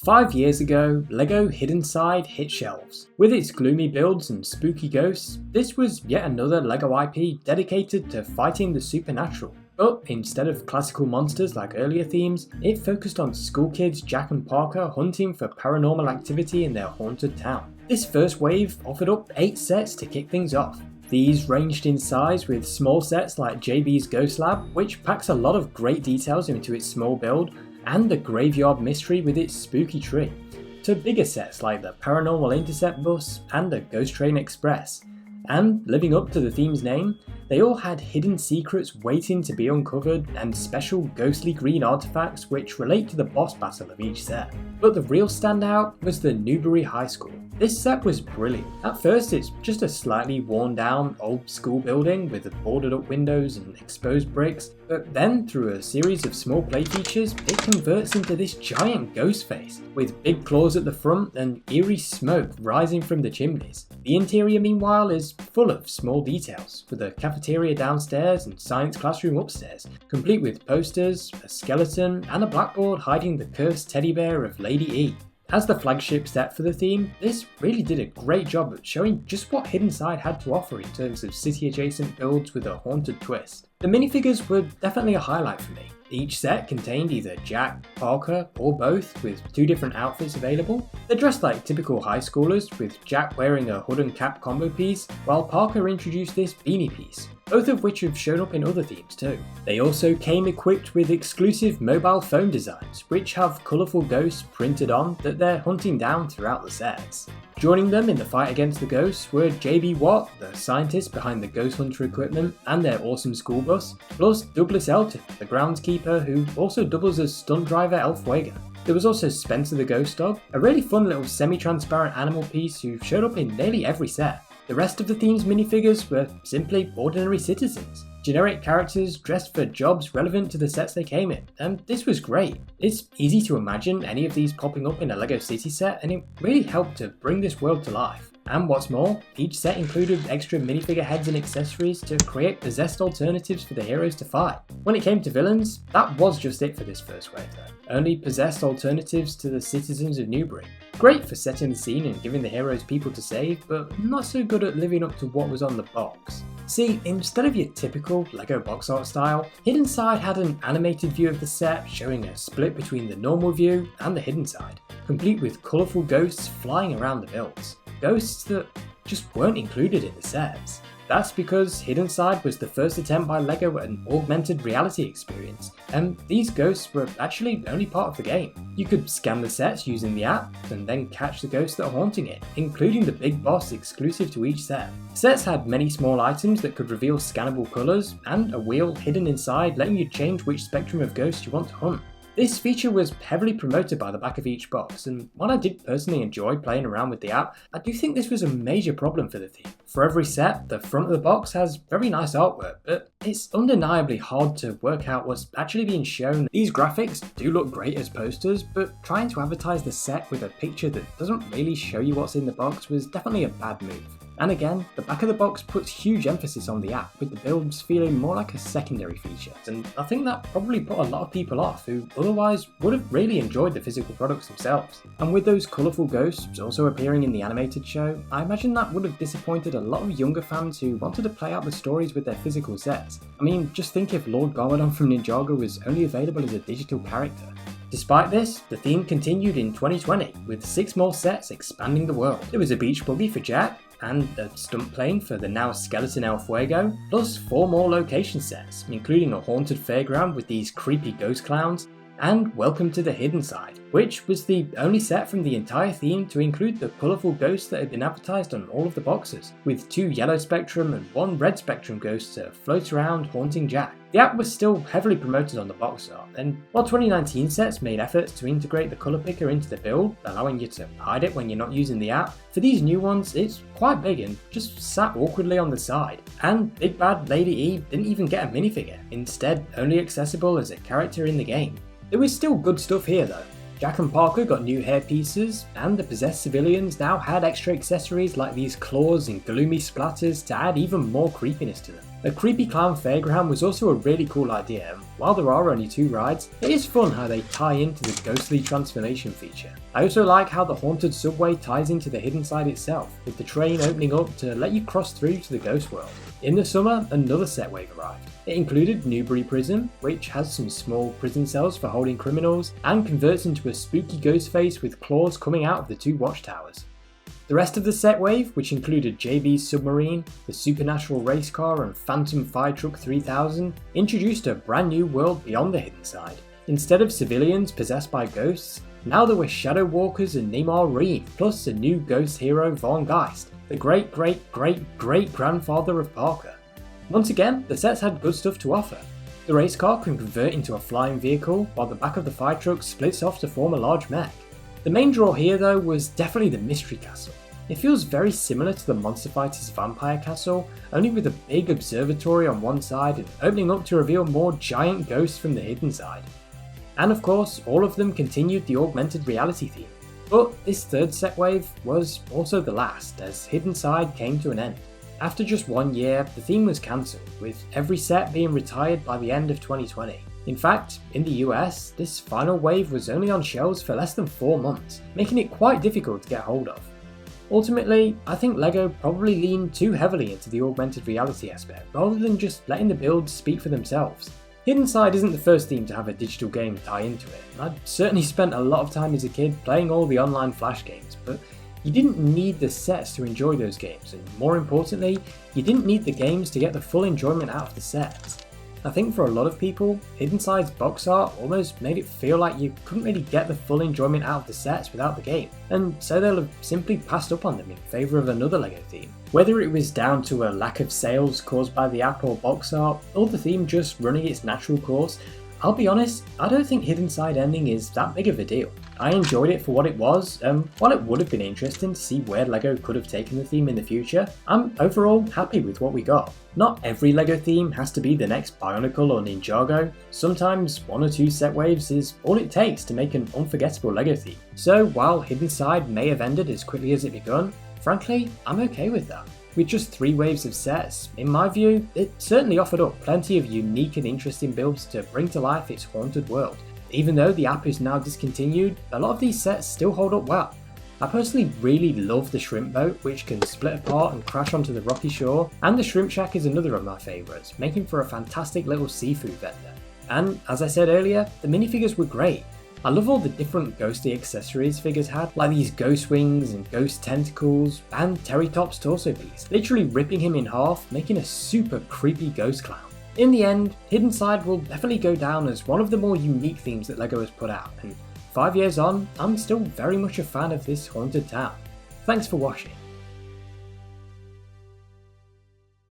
5 years ago, LEGO Hidden Side hit shelves. With its gloomy builds and spooky ghosts, this was yet another LEGO IP dedicated to fighting the supernatural. But instead of classical monsters like earlier themes, it focused on school kids Jack and Parker hunting for paranormal activity in their haunted town. This first wave offered up 8 sets to kick things off. These ranged in size, with small sets like JB's Ghost Lab, which packs a lot of great details into its small build, and the Graveyard Mystery with its spooky tree, to bigger sets like the Paranormal Intercept Bus and the Ghost Train Express. And living up to the theme's name, they all had hidden secrets waiting to be uncovered and special ghostly green artifacts which relate to the boss battle of each set. But the real standout was the Newbury High School. This set was brilliant. At first it's just a slightly worn down old school building with boarded up windows and exposed bricks, but then through a series of small play features it converts into this giant ghost face, with big claws at the front and eerie smoke rising from the chimneys. The interior meanwhile is full of small details, with a cafeteria downstairs and science classroom upstairs, complete with posters, a skeleton and a blackboard hiding the cursed teddy bear of Lady E. As the flagship set for the theme, this really did a great job at showing just what Hidden Side had to offer in terms of city-adjacent builds with a haunted twist. The minifigures were definitely a highlight for me. Each set contained either Jack, Parker, or both, with 2 different outfits available. They're dressed like typical high schoolers, with Jack wearing a hood and cap combo piece, while Parker introduced this beanie piece, both of which have shown up in other themes too. They also came equipped with exclusive mobile phone designs, which have colourful ghosts printed on that they're hunting down throughout the sets. Joining them in the fight against the ghosts were JB Watt, the scientist behind the Ghost Hunter equipment and their awesome school bus, plus Douglas Elton, the groundskeeper who also doubles as stunt driver El Fuego. There was also Spencer the Ghost Dog, a really fun little semi-transparent animal piece who showed up in nearly every set. The rest of the theme's minifigures were simply ordinary citizens, generic characters dressed for jobs relevant to the sets they came in, and this was great. It's easy to imagine any of these popping up in a LEGO City set, and it really helped to bring this world to life. And what's more, each set included extra minifigure heads and accessories to create possessed alternatives for the heroes to fight. When it came to villains, that was just it for this first wave though. Only possessed alternatives to the citizens of Newbury. Great for setting the scene and giving the heroes people to save, but not so good at living up to what was on the box. See, instead of your typical LEGO box art style, Hidden Side had an animated view of the set showing a split between the normal view and the hidden side, complete with colourful ghosts flying around the builds. Ghosts that just weren't included in the sets. That's because Hidden Side was the first attempt by LEGO at an augmented reality experience, and these ghosts were actually only part of the game. You could scan the sets using the app, and then catch the ghosts that are haunting it, including the big boss exclusive to each set. Sets had many small items that could reveal scannable colours, and a wheel hidden inside letting you change which spectrum of ghosts you want to hunt. This feature was heavily promoted by the back of each box, and while I did personally enjoy playing around with the app, I do think this was a major problem for the theme. For every set, the front of the box has very nice artwork, but it's undeniably hard to work out what's actually being shown. These graphics do look great as posters, but trying to advertise the set with a picture that doesn't really show you what's in the box was definitely a bad move. And again, the back of the box puts huge emphasis on the app, with the builds feeling more like a secondary feature, and I think that probably put a lot of people off who otherwise would have really enjoyed the physical products themselves. And with those colourful ghosts also appearing in the animated show, I imagine that would have disappointed a lot of younger fans who wanted to play out the stories with their physical sets. I mean, just think if Lord Garmadon from Ninjago was only available as a digital character. Despite this, the theme continued in 2020, with 6 more sets expanding the world. There was a beach buggy for Jack, and a stunt plane for the now skeleton El Fuego, plus 4 more location sets, including a haunted fairground with these creepy ghost clowns, and Welcome to the Hidden Side, which was the only set from the entire theme to include the colourful ghosts that had been advertised on all of the boxes, with 2 yellow spectrum and 1 red spectrum ghosts to float around haunting Jack. The app was still heavily promoted on the box art, and while 2019 sets made efforts to integrate the colour picker into the build, allowing you to hide it when you're not using the app, for these new ones it's quite big and just sat awkwardly on the side. And Big Bad Lady E didn't even get a minifigure, instead only accessible as a character in the game. There was still good stuff here though. Jack and Parker got new hair pieces, and the possessed civilians now had extra accessories like these claws and gloomy splatters to add even more creepiness to them. A creepy clown fairground was also a really cool idea, and while there are only 2 rides, it is fun how they tie into the ghostly transformation feature. I also like how the haunted subway ties into the hidden side itself, with the train opening up to let you cross through to the ghost world. In the summer, another set wave arrived. It included Newbury Prison, which has some small prison cells for holding criminals, and converts into a spooky ghost face with claws coming out of the 2 watchtowers. The rest of the set wave, which included JB's Submarine, the Supernatural Race Car and Phantom Fire Truck 3000, introduced a brand new world beyond the hidden side. Instead of civilians possessed by ghosts, now there were Shadow Walkers and Neymar Reeve, plus a new ghost hero Von Geist, the great-great-great-great-grandfather of Parker. Once again, the sets had good stuff to offer. The race car can convert into a flying vehicle, while the back of the fire truck splits off to form a large mech. The main draw here though was definitely the Mystery Castle. It feels very similar to the Monster Fighter's Vampire Castle, only with a big observatory on one side and opening up to reveal more giant ghosts from the hidden side. And of course, all of them continued the augmented reality theme. But this 3rd set wave was also the last, as Hidden Side came to an end. After just 1 year, the theme was cancelled, with every set being retired by the end of 2020. In fact, in the US, this final wave was only on shelves for less than 4 months, making it quite difficult to get hold of. Ultimately, I think LEGO probably leaned too heavily into the augmented reality aspect, rather than just letting the builds speak for themselves. Hidden Side isn't the first theme to have a digital game tie into it. I'd certainly spent a lot of time as a kid playing all the online Flash games, but you didn't need the sets to enjoy those games, and more importantly, you didn't need the games to get the full enjoyment out of the sets. I think for a lot of people, Hidden Side's box art almost made it feel like you couldn't really get the full enjoyment out of the sets without the game, and so they'll have simply passed up on them in favour of another LEGO theme. Whether it was down to a lack of sales caused by the app or box art, or the theme just running its natural course, I'll be honest, I don't think Hidden Side ending is that big of a deal. I enjoyed it for what it was, and while it would have been interesting to see where LEGO could have taken the theme in the future, I'm overall happy with what we got. Not every LEGO theme has to be the next Bionicle or Ninjago. Sometimes 1 or 2 set waves is all it takes to make an unforgettable LEGO theme. So while Hidden Side may have ended as quickly as it begun, frankly, I'm okay with that. With just 3 waves of sets, in my view, it certainly offered up plenty of unique and interesting builds to bring to life its haunted world. Even though the app is now discontinued, a lot of these sets still hold up well. I personally really love the shrimp boat, which can split apart and crash onto the rocky shore, and the shrimp shack is another of my favourites, making for a fantastic little seafood vendor. And as I said earlier, the minifigures were great. I love all the different ghosty accessories figures had, like these ghost wings and ghost tentacles, and Terrytop's torso piece, literally ripping him in half, making a super creepy ghost clown. In the end, Hidden Side will definitely go down as one of the more unique themes that LEGO has put out, and 5 years on, I'm still very much a fan of this haunted town. Thanks for watching.